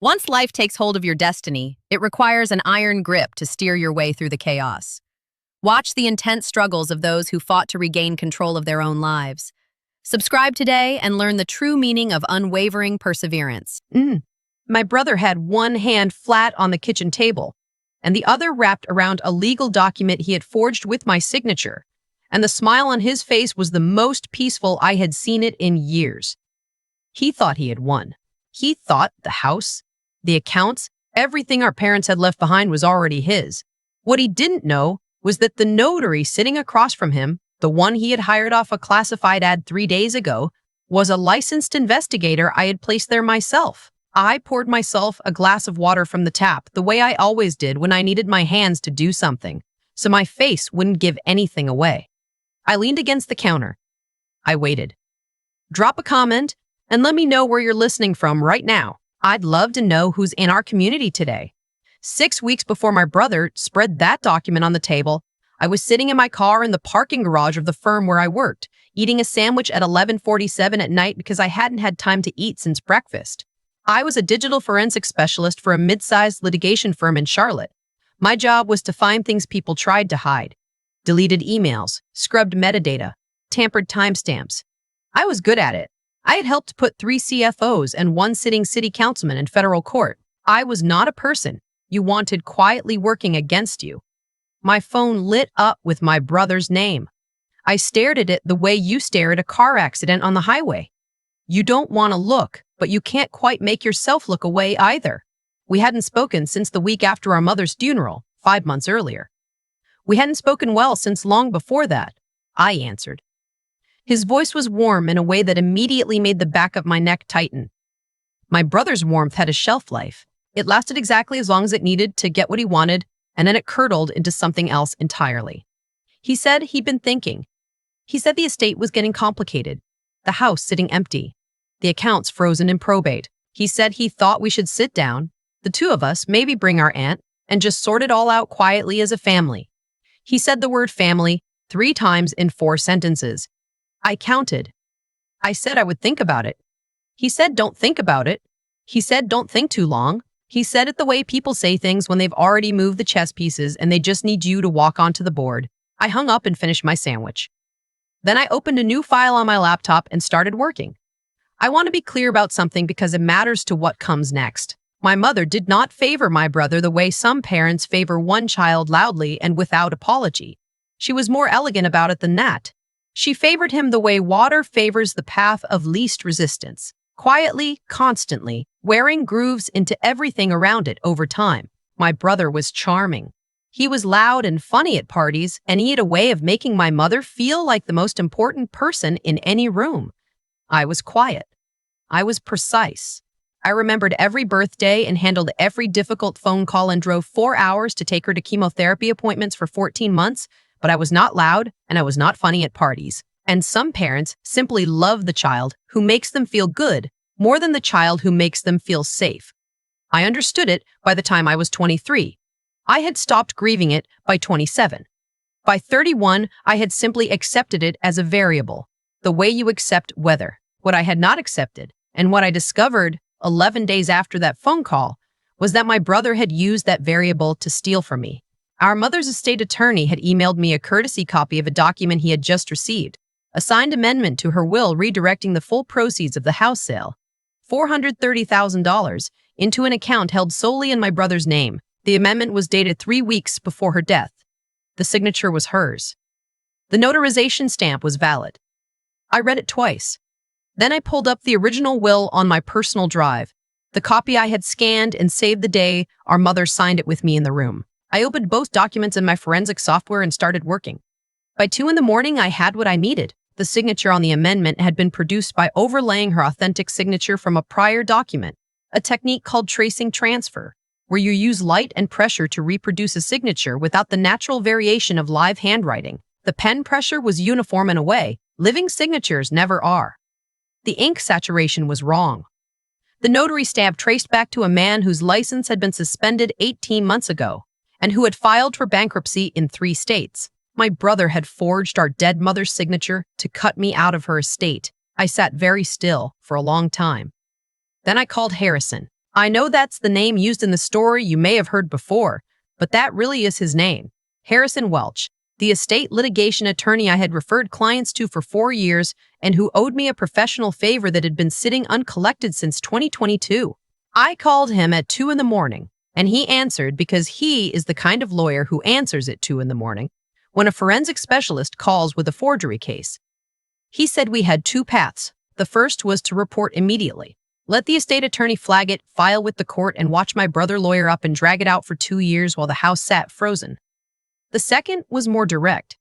Once life takes hold of your destiny, it requires an iron grip to steer your way through the chaos. Watch the intense struggles of those who fought to regain control of their own lives. Subscribe today and learn the true meaning of unwavering perseverance. My brother had one hand flat on the kitchen table, and the other wrapped around a legal document he had forged with my signature, and the smile on his face was the most peaceful I had seen it in years. He thought he had won. He thought the house, the accounts, everything our parents had left behind was already his. What he didn't know was that the notary sitting across from him, the one he had hired off a classified ad 3 days ago, was a licensed investigator I had placed there myself. I poured myself a glass of water from the tap, the way I always did when I needed my hands to do something, so my face wouldn't give anything away. I leaned against the counter. I waited. Drop a comment and let me know where you're listening from right now. I'd love to know who's in our community today. 6 weeks before my brother spread that document on the table, I was sitting in my car in the parking garage of the firm where I worked, eating a sandwich at 11:47 at night because I hadn't had time to eat since breakfast. I was a digital forensic specialist for a mid-sized litigation firm in Charlotte. My job was to find things people tried to hide. Deleted emails, scrubbed metadata, tampered timestamps. I was good at it. I had helped put 3 CFOs and 1 sitting city councilman in federal court. I was not a person you wanted quietly working against you. My phone lit up with my brother's name. I stared at it the way you stare at a car accident on the highway. You don't want to look, but you can't quite make yourself look away either. We hadn't spoken since the week after our mother's funeral, 5 months earlier. We hadn't spoken well since long before that, I answered. His voice was warm in a way that immediately made the back of my neck tighten. My brother's warmth had a shelf life. It lasted exactly as long as it needed to get what he wanted, and then it curdled into something else entirely. He said he'd been thinking. He said the estate was getting complicated, the house sitting empty, the accounts frozen in probate. He said he thought we should sit down, the 2 of us, maybe bring our aunt, and just sort it all out quietly as a family. He said the word family 3 times in 4 sentences. I counted. I said I would think about it. He said don't think about it. He said don't think too long. He said it the way people say things when they've already moved the chess pieces and they just need you to walk onto the board. I hung up and finished my sandwich. Then I opened a new file on my laptop and started working. I want to be clear about something because it matters to what comes next. My mother did not favor my brother the way some parents favor one child loudly and without apology. She was more elegant about it than that. She favored him the way water favors the path of least resistance, quietly, constantly, wearing grooves into everything around it over time. My brother was charming. He was loud and funny at parties, and he had a way of making my mother feel like the most important person in any room. I was quiet. I was precise. I remembered every birthday and handled every difficult phone call and drove 4 hours to take her to chemotherapy appointments for 14 months, but I was not loud and I was not funny at parties. And some parents simply love the child who makes them feel good more than the child who makes them feel safe. I understood it by the time I was 23. I had stopped grieving it by 27. By 31, I had simply accepted it as a variable, the way you accept weather. What I had not accepted, and what I discovered 11 days after that phone call, was that my brother had used that variable to steal from me. Our mother's estate attorney had emailed me a courtesy copy of a document he had just received, a signed amendment to her will redirecting the full proceeds of the house sale, $430,000, into an account held solely in my brother's name. The amendment was dated 3 weeks before her death. The signature was hers. The notarization stamp was valid. I read it twice. Then I pulled up the original will on my personal drive, the copy I had scanned and saved the day our mother signed it with me in the room. I opened both documents in my forensic software and started working. By 2 in the morning, I had what I needed. The signature on the amendment had been produced by overlaying her authentic signature from a prior document, a technique called tracing transfer, where you use light and pressure to reproduce a signature without the natural variation of live handwriting. The pen pressure was uniform in a way living signatures never are. The ink saturation was wrong. The notary stamp traced back to a man whose license had been suspended 18 months ago and who had filed for bankruptcy in 3 states. My brother had forged our dead mother's signature to cut me out of her estate. I sat very still for a long time. Then I called Harrison. I know that's the name used in the story you may have heard before, but that really is his name. Harrison Welch, the estate litigation attorney I had referred clients to for 4 years and who owed me a professional favor that had been sitting uncollected since 2022. I called him at 2 in the morning, and he answered because he is the kind of lawyer who answers at 2 in the morning when a forensic specialist calls with a forgery case. He said we had two paths. The first was to report immediately. Let the estate attorney flag it, file with the court, and watch my brother lawyer up and drag it out for 2 years while the house sat frozen. The second was more direct.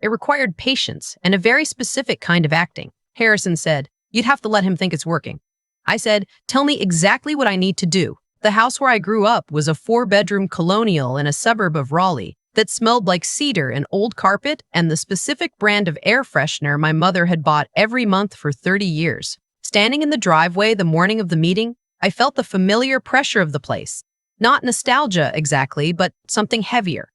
It required patience and a very specific kind of acting. Harrison said, "You'd have to let him think it's working." I said, "Tell me exactly what I need to do." The house where I grew up was a 4-bedroom colonial in a suburb of Raleigh that smelled like cedar and old carpet and the specific brand of air freshener my mother had bought every month for 30 years. Standing in the driveway the morning of the meeting, I felt the familiar pressure of the place. Not nostalgia exactly, but something heavier.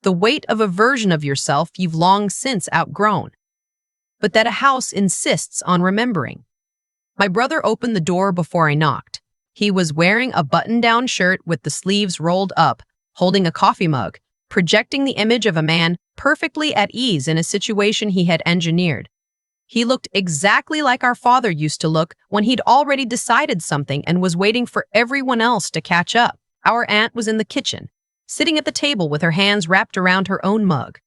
The weight of a version of yourself you've long since outgrown, but that a house insists on remembering. My brother opened the door before I knocked. He was wearing a button-down shirt with the sleeves rolled up, holding a coffee mug, projecting the image of a man perfectly at ease in a situation he had engineered. He looked exactly like our father used to look when he'd already decided something and was waiting for everyone else to catch up. Our aunt was in the kitchen, sitting at the table with her hands wrapped around her own mug.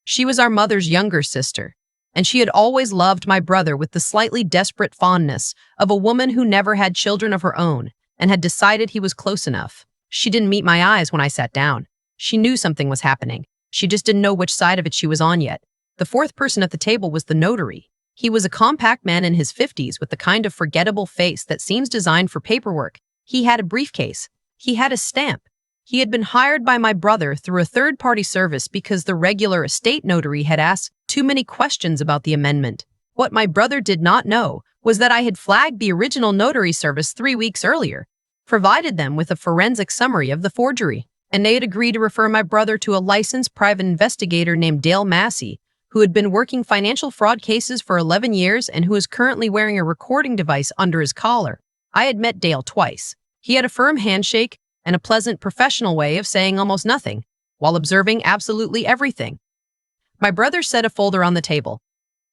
She was our mother's younger sister, and she had always loved my brother with the slightly desperate fondness of a woman who never had children of her own and had decided he was close enough. She didn't meet my eyes when I sat down. She knew something was happening. She just didn't know which side of it she was on yet. The fourth person at the table was the notary. He was a compact man in his 50s with the kind of forgettable face that seems designed for paperwork. He had a briefcase. He had a stamp. He had been hired by my brother through a third-party service because the regular estate notary had asked too many questions about the amendment. What my brother did not know was that I had flagged the original notary service 3 weeks earlier, provided them with a forensic summary of the forgery, and they had agreed to refer my brother to a licensed private investigator named Dale Massey, who had been working financial fraud cases for 11 years and who is currently wearing a recording device under his collar. I had met Dale twice. He had a firm handshake and a pleasant professional way of saying almost nothing, while observing absolutely everything. My brother set a folder on the table.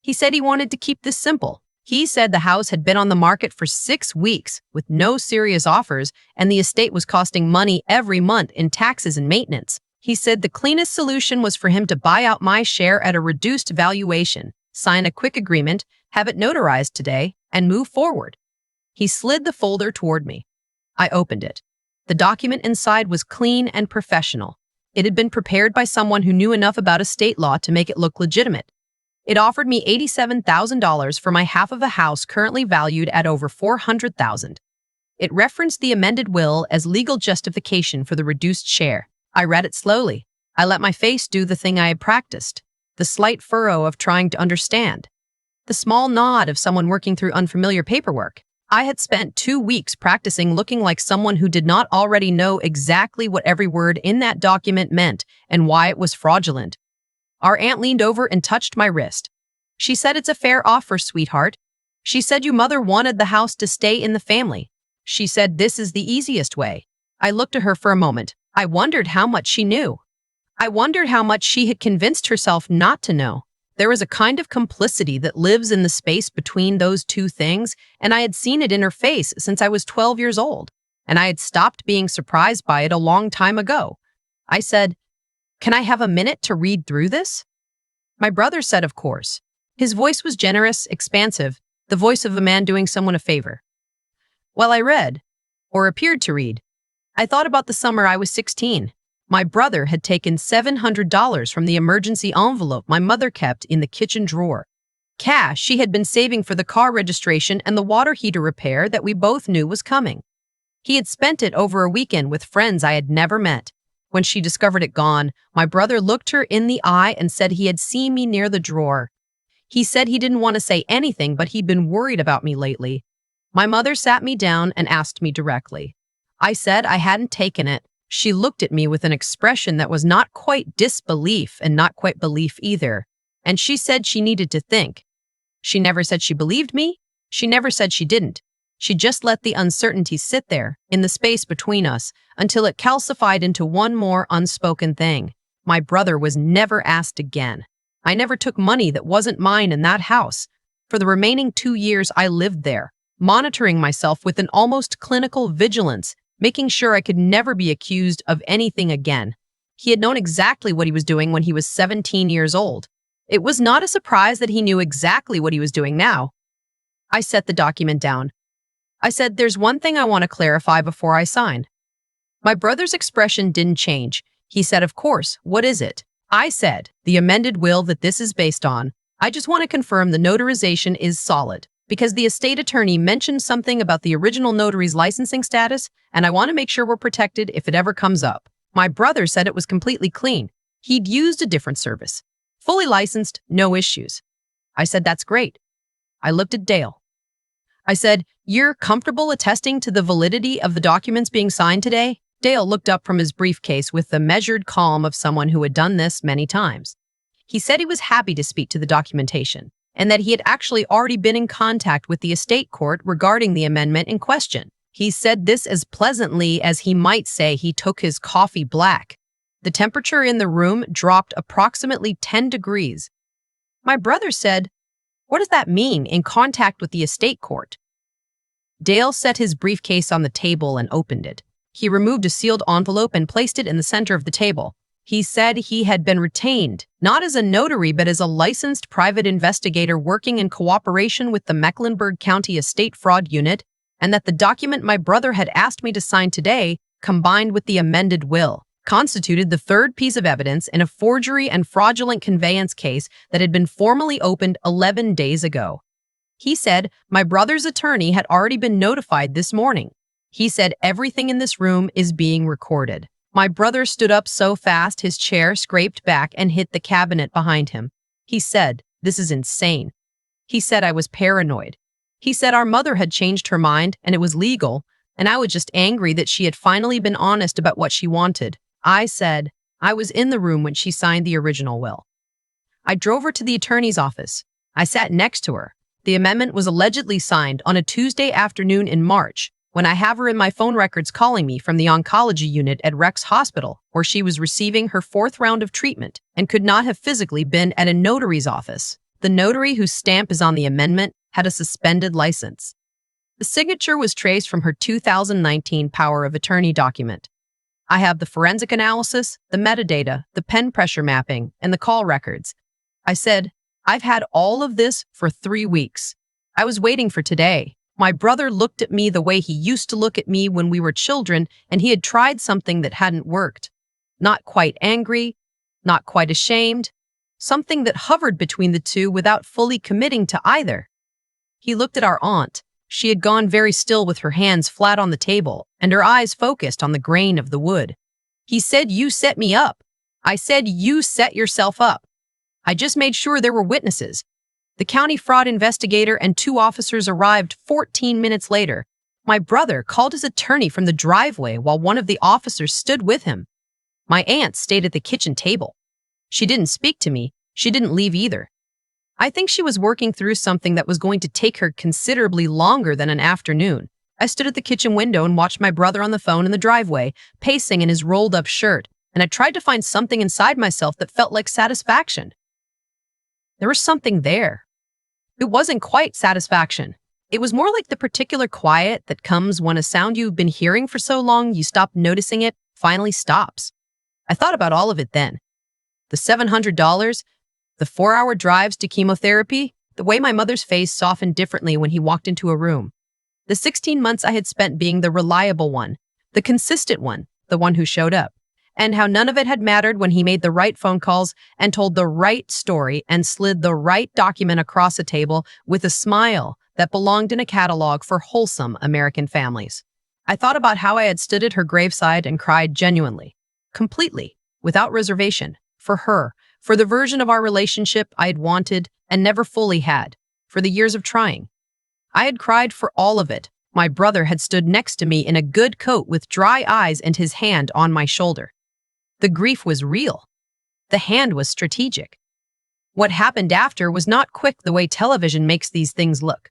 He said he wanted to keep this simple. He said the house had been on the market for 6 weeks with no serious offers, and the estate was costing money every month in taxes and maintenance. He said the cleanest solution was for him to buy out my share at a reduced valuation, sign a quick agreement, have it notarized today, and move forward. He slid the folder toward me. I opened it. The document inside was clean and professional. It had been prepared by someone who knew enough about estate law to make it look legitimate. It offered me $87,000 for my half of a house currently valued at over $400,000. It referenced the amended will as legal justification for the reduced share. I read it slowly. I let my face do the thing I had practiced, the slight furrow of trying to understand, the small nod of someone working through unfamiliar paperwork. I had spent 2 weeks practicing looking like someone who did not already know exactly what every word in that document meant and why it was fraudulent. Our aunt leaned over and touched my wrist. She said, "It's a fair offer, sweetheart." She said, "Your mother wanted the house to stay in the family." She said, "This is the easiest way." I looked at her for a moment. I wondered how much she knew. I wondered how much she had convinced herself not to know. There was a kind of complicity that lives in the space between those two things, and I had seen it in her face since I was 12 years old, and I had stopped being surprised by it a long time ago. I said, "Can I have a minute to read through this?" My brother said, "Of course." His voice was generous, expansive, the voice of a man doing someone a favor. While I read, or appeared to read, I thought about the summer I was 16. My brother had taken $700 from the emergency envelope my mother kept in the kitchen drawer. Cash she had been saving for the car registration and the water heater repair that we both knew was coming. He had spent it over a weekend with friends I had never met. When she discovered it gone, my brother looked her in the eye and said he had seen me near the drawer. He said he didn't want to say anything, but he'd been worried about me lately. My mother sat me down and asked me directly. I said I hadn't taken it. She looked at me with an expression that was not quite disbelief and not quite belief either, and she said she needed to think. She never said she believed me. She never said she didn't. She just let the uncertainty sit there, in the space between us, until it calcified into one more unspoken thing. My brother was never asked again. I never took money that wasn't mine in that house. For the remaining 2 years I lived there, monitoring myself with an almost clinical vigilance, making sure I could never be accused of anything again. He had known exactly what he was doing when he was 17 years old. It was not a surprise that he knew exactly what he was doing now. I set the document down. I said, "There's one thing I want to clarify before I sign." My brother's expression didn't change. He said, "Of course, what is it?" I said, "The amended will that this is based on. I just want to confirm the notarization is solid, because the estate attorney mentioned something about the original notary's licensing status, and I want to make sure we're protected if it ever comes up." My brother said it was completely clean. He'd used a different service. Fully licensed, no issues. I said, "That's great." I looked at Dale. I said, "You're comfortable attesting to the validity of the documents being signed today?" Dale looked up from his briefcase with the measured calm of someone who had done this many times. He said he was happy to speak to the documentation, and that he had actually already been in contact with the estate court regarding the amendment in question. He said this as pleasantly as he might say he took his coffee black. The temperature in the room dropped approximately 10 degrees. My brother said, "What does that mean, in contact with the estate court?" Dale set his briefcase on the table and opened it. He removed a sealed envelope and placed it in the center of the table. He said he had been retained, not as a notary, but as a licensed private investigator working in cooperation with the Mecklenburg County Estate Fraud Unit, and that the document my brother had asked me to sign today, combined with the amended will, constituted the third piece of evidence in a forgery and fraudulent conveyance case that had been formally opened 11 days ago. He said my brother's attorney had already been notified this morning. He said everything in this room is being recorded. My brother stood up so fast his chair scraped back and hit the cabinet behind him. He said, "This is insane." He said I was paranoid. He said our mother had changed her mind and it was legal, and I was just angry that she had finally been honest about what she wanted. I said, I was in the room when she signed the original will. I drove her to the attorney's office. I sat next to her. The amendment was allegedly signed on a Tuesday afternoon in March, when I have her in my phone records calling me from the oncology unit at Rex Hospital, where she was receiving her 4th round of treatment and could not have physically been at a notary's office. The notary whose stamp is on the amendment had a suspended license. The signature was traced from her 2019 power of attorney document. I have the forensic analysis, the metadata, the pen pressure mapping, and the call records. I said, "I've had all of this for 3 weeks. I was waiting for today." My brother looked at me the way he used to look at me when we were children, and he had tried something that hadn't worked. Not quite angry, not quite ashamed, something that hovered between the two without fully committing to either. He looked at our aunt. She had gone very still with her hands flat on the table and her eyes focused on the grain of the wood. He said, "You set me up." I said, "You set yourself up. I just made sure there were witnesses." The county fraud investigator and 2 officers arrived 14 minutes later. My brother called his attorney from the driveway while one of the officers stood with him. My aunt stayed at the kitchen table. She didn't speak to me. She didn't leave either. I think she was working through something that was going to take her considerably longer than an afternoon. I stood at the kitchen window and watched my brother on the phone in the driveway, pacing in his rolled-up shirt, and I tried to find something inside myself that felt like satisfaction. There was something there. It wasn't quite satisfaction. It was more like the particular quiet that comes when a sound you've been hearing for so long you stop noticing it finally stops. I thought about all of it then. The $700, the 4-hour drives to chemotherapy, the way my mother's face softened differently when he walked into a room. The 16 months I had spent being the reliable one, the consistent one, the one who showed up. And how none of it had mattered when he made the right phone calls and told the right story and slid the right document across a table with a smile that belonged in a catalog for wholesome American families. I thought about how I had stood at her graveside and cried genuinely, completely, without reservation, for her, for the version of our relationship I had wanted and never fully had, for the years of trying. I had cried for all of it. My brother had stood next to me in a good coat with dry eyes and his hand on my shoulder. The grief was real. The hand was strategic. What happened after was not quick the way television makes these things look.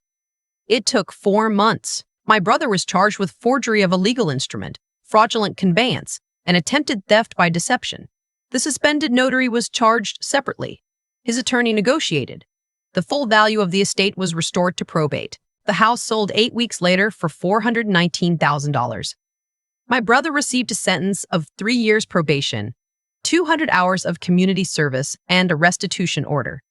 It took 4 months, My brother was charged with forgery of a legal instrument, fraudulent conveyance, and attempted theft by deception. The suspended notary was charged separately. His attorney negotiated. The full value of the estate was restored to probate. The house sold 8 weeks later for $419,000. My brother received a sentence of 3 years probation, 200 hours of community service, and a restitution order.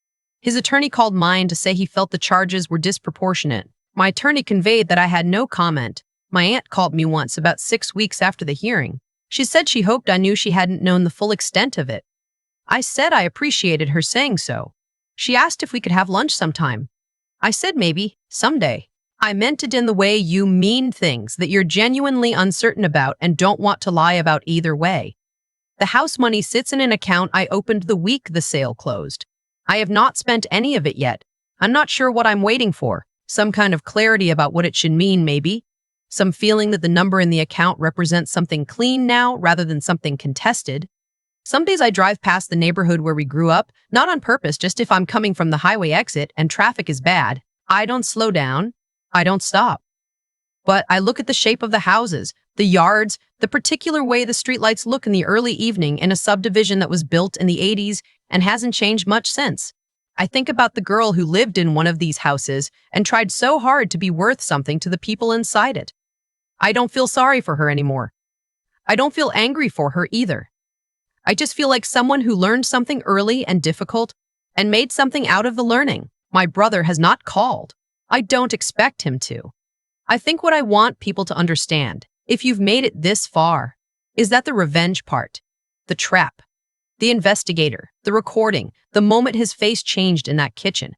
His attorney called mine to say he felt the charges were disproportionate. My attorney conveyed that I had no comment. My aunt called me once about 6 weeks after the hearing. She said she hoped I knew she hadn't known the full extent of it. I said I appreciated her saying so. She asked if we could have lunch sometime. I said maybe, someday. I meant it in the way you mean things that you're genuinely uncertain about and don't want to lie about either way. The house money sits in an account I opened the week the sale closed. I have not spent any of it yet. I'm not sure what I'm waiting for. Some kind of clarity about what it should mean, maybe. Some feeling that the number in the account represents something clean now rather than something contested. Some days I drive past the neighborhood where we grew up, not on purpose, just if I'm coming from the highway exit and traffic is bad. I don't slow down. I don't stop. But I look at the shape of the houses, the yards, the particular way the streetlights look in the early evening in a subdivision that was built in the 80s and hasn't changed much since. I think about the girl who lived in one of these houses and tried so hard to be worth something to the people inside it. I don't feel sorry for her anymore. I don't feel angry for her either. I just feel like someone who learned something early and difficult and made something out of the learning. My brother has not called. I don't expect him to. I think what I want people to understand, if you've made it this far, is that the revenge part, the trap, the investigator, the recording, the moment his face changed in that kitchen,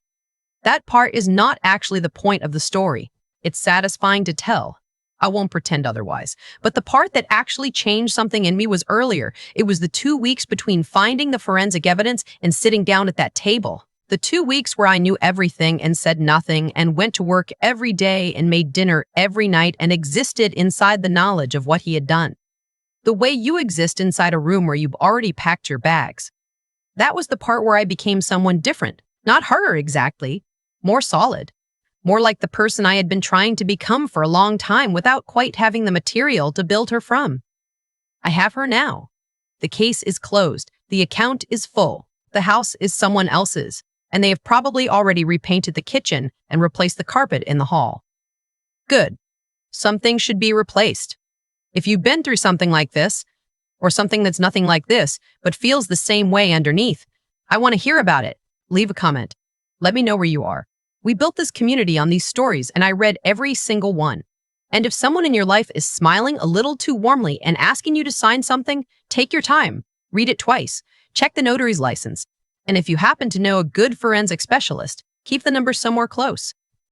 that part is not actually the point of the story. It's satisfying to tell. I won't pretend otherwise. But the part that actually changed something in me was earlier. It was the 2 weeks between finding the forensic evidence and sitting down at that table. The 2 weeks where I knew everything and said nothing and went to work every day and made dinner every night and existed inside the knowledge of what he had done. The way you exist inside a room where you've already packed your bags. That was the part where I became someone different. Not harder exactly. More solid. More like the person I had been trying to become for a long time without quite having the material to build her from. I have her now. The case is closed. The account is full. The house is someone else's. And they have probably already repainted the kitchen and replaced the carpet in the hall. Good. Some things should be replaced. If you've been through something like this, or something that's nothing like this, but feels the same way underneath, I want to hear about it. Leave a comment. Let me know where you are. We built this community on these stories, and I read every single one. And if someone in your life is smiling a little too warmly and asking you to sign something, take your time. Read it twice. Check the notary's license. And if you happen to know a good forensic specialist, keep the number somewhere close.